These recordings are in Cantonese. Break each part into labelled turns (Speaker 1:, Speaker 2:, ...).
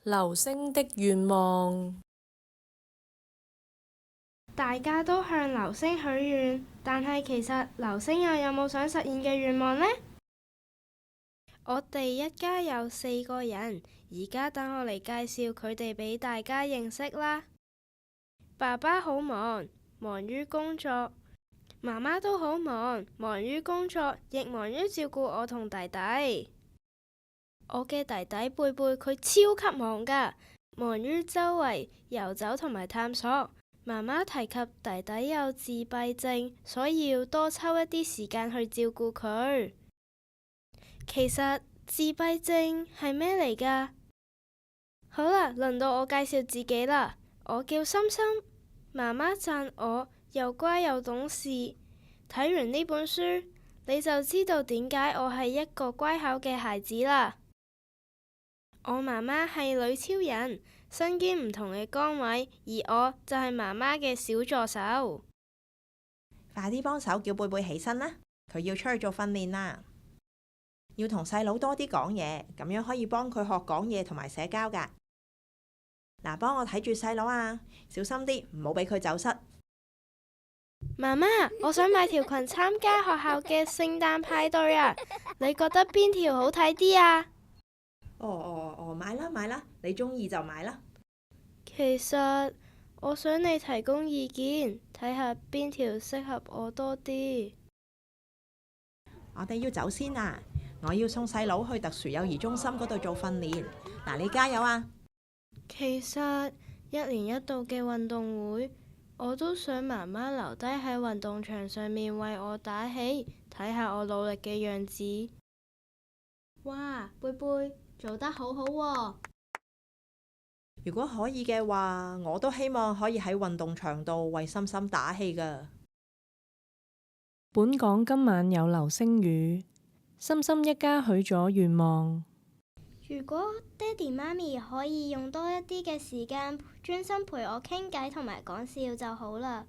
Speaker 1: 流星的願望。
Speaker 2: 大家都向流星許願，但係其實流星又有冇想實現嘅願望呢？我哋一家有4個人，而家等我嚟介紹佢哋俾大家認識啦。爸爸好忙，忙於工作；媽媽都好忙，忙於工作，亦忙於照顧我同弟弟。我嘅弟弟貝貝佢超級忙㗎，忙於周圍遊走同埋探索。媽媽提及弟弟有自閉症，所以要多抽一啲時間去照顧佢。其實自閉症係咩嚟㗎？好啦，輪到我介紹自己啦。我叫心心，媽媽讚我又乖又懂事。睇完呢本書，你就知道點解我係一個乖巧嘅孩子啦。我媽媽係女超人，身兼唔同嘅崗位，而我就係媽媽嘅小助手。
Speaker 3: 快啲幫手叫貝貝起身啦，佢要出去做訓練啦。要同細佬多啲講嘢，咁樣可以幫佢學講嘢同埋社交㗎。嗱，幫我睇住細佬啊，小心啲，唔好俾佢走失。
Speaker 2: 媽媽，我想買條裙參加學校嘅聖誕派對啊！你覺得邊條好睇啲啊？
Speaker 3: 買啦買啦，你中意就買啦。
Speaker 2: 其實我想你提供意見，睇下邊條適合我多啲。
Speaker 3: 我哋要走先啦，我要送細佬去特殊幼兒中心嗰度做訓練。嗱，你加油啊！
Speaker 2: 其實1年1度嘅運動會，我都想媽媽留低喺運動場上面為我打氣，睇下我努力嘅樣子。哇，貝貝做得好好喎！
Speaker 3: 如果可以嘅話，我都希望可以喺運動場度為心心打氣㗎。
Speaker 1: 本港今晚有流星雨，心心一家許咗願望。
Speaker 4: 如果爹哋媽咪可以用多一啲嘅時間專心陪我傾偈同埋講笑就好啦。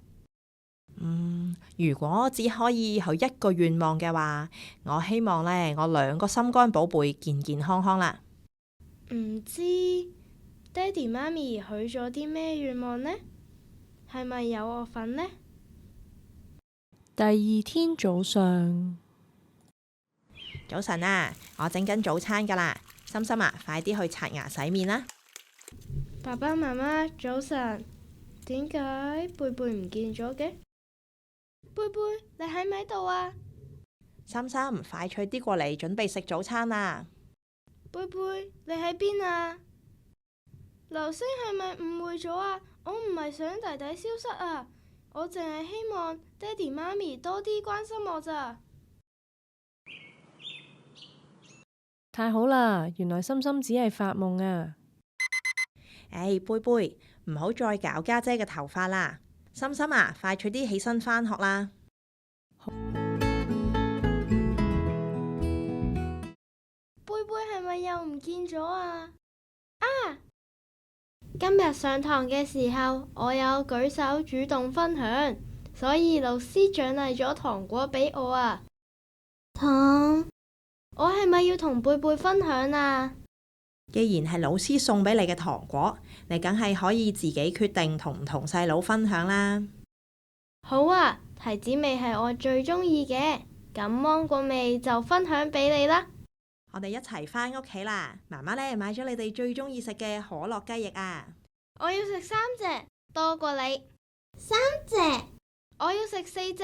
Speaker 3: 如果只可以許一個願望嘅話，我希望呢，我2個心肝寶貝健健康康啦。
Speaker 2: 唔知爹哋媽咪許咗啲咩願望呢？係咪有我份呢？
Speaker 1: 第2天早上，
Speaker 3: 早晨啊，我整緊早餐㗎啦。心心啊，快啲去刷牙洗面啦。
Speaker 2: 爸爸媽媽早晨，點解貝貝唔見咗嘅？貝貝，你喺咪度啊？
Speaker 3: 心心，快脆啲過嚟準備食早餐啦。
Speaker 2: 貝貝，你喺邊啊？流星係咪誤會咗啊？我唔係想弟弟消失啊，我淨係希望爹哋媽咪多啲關心我咋。
Speaker 1: 太好啦！原來心心只係發夢啊！
Speaker 3: 貝貝，唔好再搞家姐嘅頭髮啦。心心啊，快脆啲起身返學啦。
Speaker 2: 貝貝係咪又唔見咗啊？今日上堂嘅時候，我有舉手主動分享，所以老師獎勵咗糖果俾我啊。我係咪要同貝貝分享啊？
Speaker 3: 既然係老師送俾你嘅糖果，你梗係可以自己決定同唔同細佬分享啦。
Speaker 2: 好啊，提子味係我最中意嘅，咁芒果味就分享俾你啦。
Speaker 3: 我哋一齊返屋企啦。媽媽呢買咗你哋最中意食嘅可樂雞翼啊！
Speaker 2: 我要食3隻，多過你。
Speaker 4: 3隻，
Speaker 2: 我要食4隻。